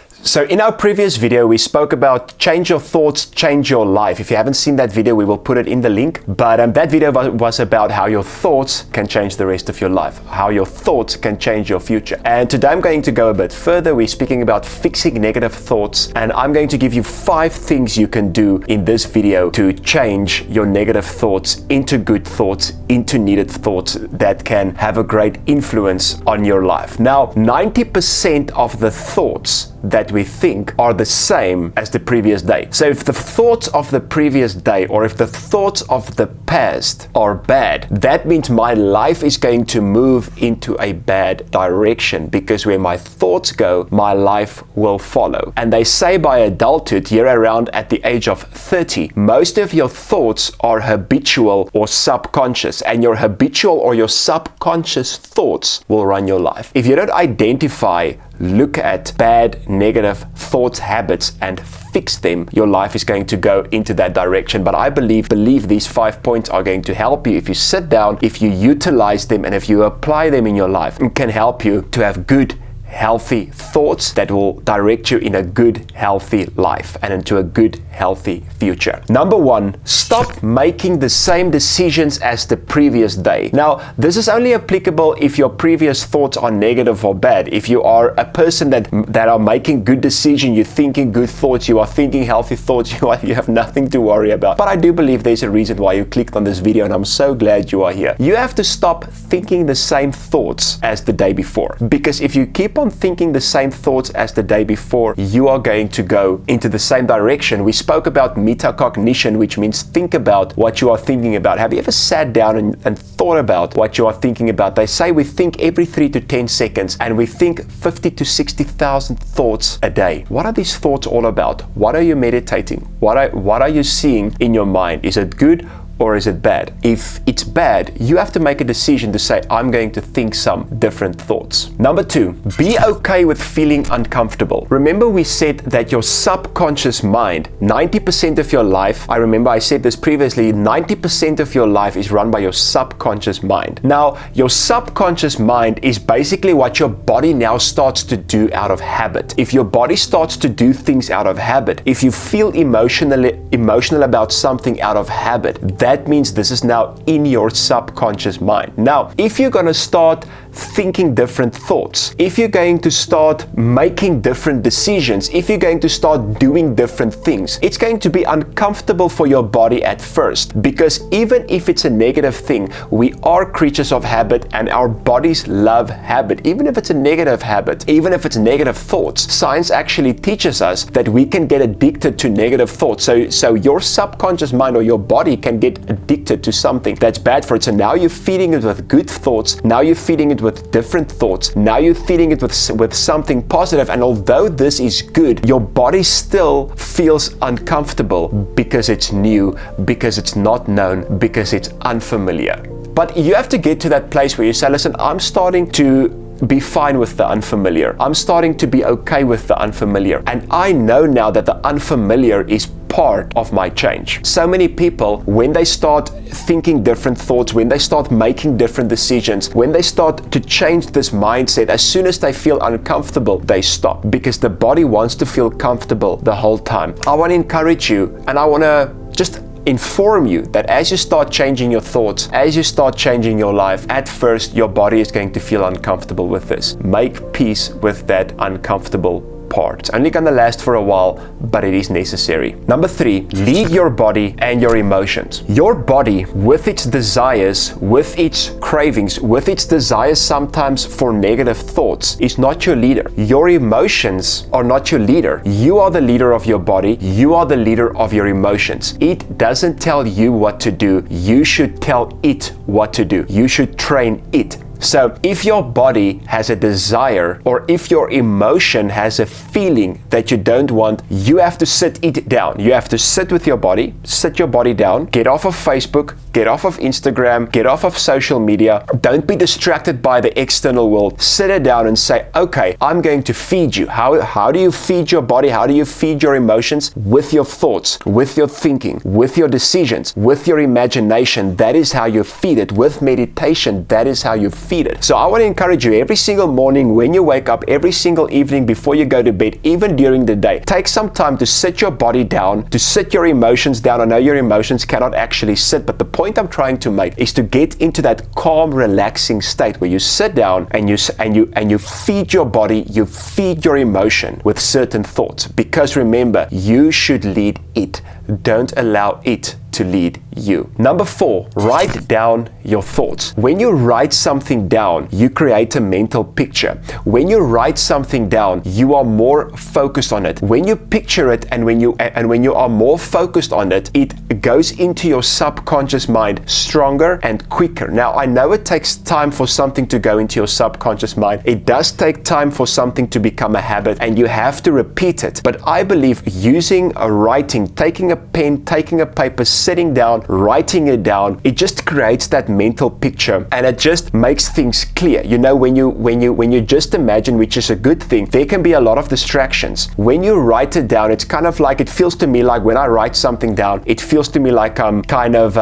So in our previous video, we spoke about change your thoughts, change your life. If you haven't seen that video, we will put it in the link. But that video was about how your thoughts can change the rest of your life, how your thoughts can change your future. And today I'm going to go a bit further. We're speaking about fixing negative thoughts, and I'm going to give you 5 things you can do in this video to change your negative thoughts into good thoughts, into needed thoughts that can have a great influence on your life. Now, 90% of the thoughts that we think are the same as the previous day. So if the thoughts of the previous day, or if the thoughts of the past are bad, that means my life is going to move into a bad direction, because where my thoughts go, my life will follow. And they say by adulthood, year around at the age of 30, most of your thoughts are habitual or subconscious, and your habitual or your subconscious thoughts will run your life. If you don't identify, look at bad, negative thoughts, habits, and fix them, your life is going to go into that direction. But I believe these 5 points are going to help you if you sit down, if you utilize them, and if you apply them in your life. It can help you to have good, healthy thoughts that will direct you in a good, healthy life and into a good, healthy future. Number 1, stop making the same decisions as the previous day. Now, this is only applicable if your previous thoughts are negative or bad. If you are a person that are making good decisions, you're thinking good thoughts, you are thinking healthy thoughts, you have nothing to worry about. But I do believe there's a reason why you clicked on this video, and I'm so glad you are here. You have to stop thinking the same thoughts as the day before, because if you keep on thinking the same thoughts as the day before, you are going to go into the same direction. We spoke about metacognition, which means think about what you are thinking about. Have you ever sat down and thought about what you are thinking about? They say we think every 3 to 10 seconds, and we think 50 to 60,000 thoughts a day. What are these thoughts all about? What are you meditating? What are you seeing in your mind? Is it good or is it bad? If it's bad, you have to make a decision to say, I'm going to think some different thoughts. Number 2, be okay with feeling uncomfortable. Remember, we said that your subconscious mind, 90% of your life, I remember I said this previously, 90% of your life is run by your subconscious mind. Now, your subconscious mind is basically what your body now starts to do out of habit. If your body starts to do things out of habit, if you feel emotional about something out of habit, that means this is now in your subconscious mind. Now, if you're going to start thinking different thoughts, if you're going to start making different decisions, if you're going to start doing different things, it's going to be uncomfortable for your body at first, because even if it's a negative thing, we are creatures of habit, and our bodies love habit. Even if it's a negative habit, even if it's negative thoughts, science actually teaches us that we can get addicted to negative thoughts. So your subconscious mind or your body can get addicted to something that's bad for it. So now you're feeding it with good thoughts, now you're feeding it with different thoughts, now you're feeding it with something positive, and although this is good, your body still feels uncomfortable because it's new, because it's not known, because it's unfamiliar. But you have to get to that place where you say, listen, I'm starting to be fine with the unfamiliar. I'm starting to be okay with the unfamiliar. And I know now that the unfamiliar is part of my change. So many people, when they start thinking different thoughts, when they start making different decisions, when they start to change this mindset, as soon as they feel uncomfortable, they stop, because the body wants to feel comfortable the whole time. I want to encourage you, and I want to just inform you that as you start changing your thoughts, as you start changing your life, at first your body is going to feel uncomfortable with this. Make peace with that uncomfortable part. It's only going to last for a while, but it is necessary. Number 3, lead your body and your emotions. Your body, with its desires, with its cravings, with its desires sometimes for negative thoughts, is not your leader. Your emotions are not your leader. You are the leader of your body. You are the leader of your emotions. It doesn't tell you what to do. You should tell it what to do. You should train it. So if your body has a desire, or if your emotion has a feeling that you don't want, you have to sit it down. You have to sit with your body, sit your body down, get off of Facebook, get off of Instagram, get off of social media. Don't be distracted by the external world. Sit it down and say, okay, I'm going to feed you. How do you feed your body? How do you feed your emotions? With your thoughts, with your thinking, with your decisions, with your imagination. That is how you feed it. With meditation, that is how you defeated. So I want to encourage you every single morning when you wake up, every single evening before you go to bed, even during the day, take some time to sit your body down, to sit your emotions down. I know your emotions cannot actually sit, but the point I'm trying to make is to get into that calm, relaxing state where you sit down and you feed your body, you feed your emotion with certain thoughts. Because remember, you should lead it. Don't allow it to lead you. Number 4, write down your thoughts. When you write something down, you create a mental picture. When you write something down, you are more focused on it. When you picture it and when you are more focused on it, it goes into your subconscious mind stronger and quicker. Now, I know it takes time for something to go into your subconscious mind. It does take time for something to become a habit, and you have to repeat it. But I believe using a writing, taking a pen, taking a paper, sitting down, writing it down, it just creates that mental picture, and it just makes things clear. You know, when you just imagine, which is a good thing, there can be a lot of distractions. When you write it down, it's kind of like, it feels to me like when I write something down, it feels to me like I'm kind of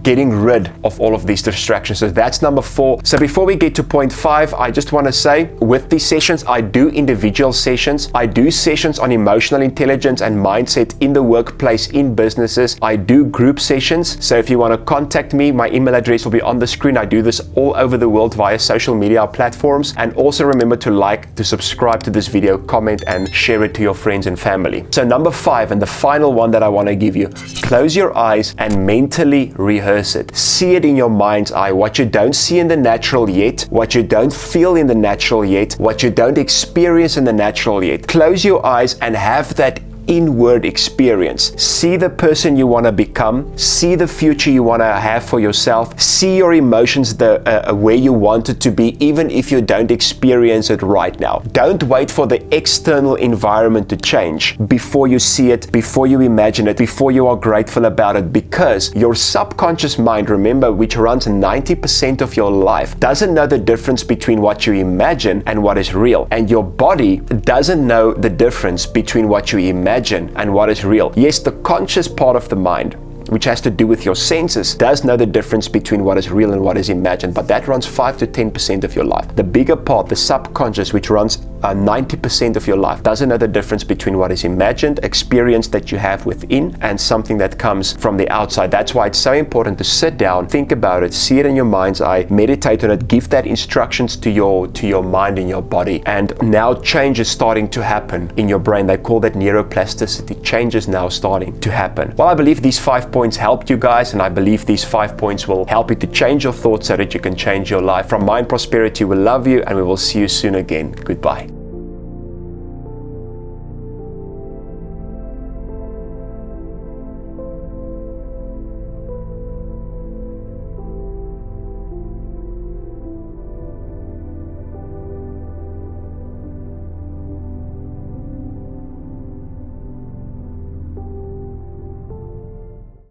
getting rid of all of these distractions. So that's number 4. So before we get to point 5, I just want to say, with these sessions, I do individual sessions. I do sessions on emotional intelligence and mindset in the workplace, in businesses. I do group sessions. So if you want to contact me, my email address will be on the screen. I do this all over the world via social media platforms. And also remember to like, to subscribe to this video, comment, and share it to your friends and family. So number 5, and the final one that I want to give you, close your eyes and mentally rehearse it. See it in your mind's eye. What you don't see in the natural yet, what you don't feel in the natural yet, what you don't experience in the natural yet. Close your eyes and have that inward experience. See the person you want to become. See the future you want to have for yourself. See your emotions where you want it to be, even if you don't experience it right now. Don't wait for the external environment to change before you see it, before you imagine it, before you are grateful about it, because your subconscious mind, remember, which runs 90% of your life, doesn't know the difference between what you imagine and what is real. And your body doesn't know the difference between what you imagine and what is real. Yes, the conscious part of the mind, which has to do with your senses, does know the difference between what is real and what is imagined, but that runs 5 to 10% of your life. The bigger part, the subconscious, which runs 90% of your life, doesn't know the difference between what is imagined, experience that you have within, and something that comes from the outside. That's why it's so important to sit down, think about it, see it in your mind's eye, meditate on it, give that instructions to your mind and your body. And now change is starting to happen in your brain. They call that neuroplasticity. Change is now starting to happen. Well, I believe these 5 points helped you guys, and I believe these 5 points will help you to change your thoughts so that you can change your life. From Mind Prosperity, we love you, and we will see you soon again. Goodbye.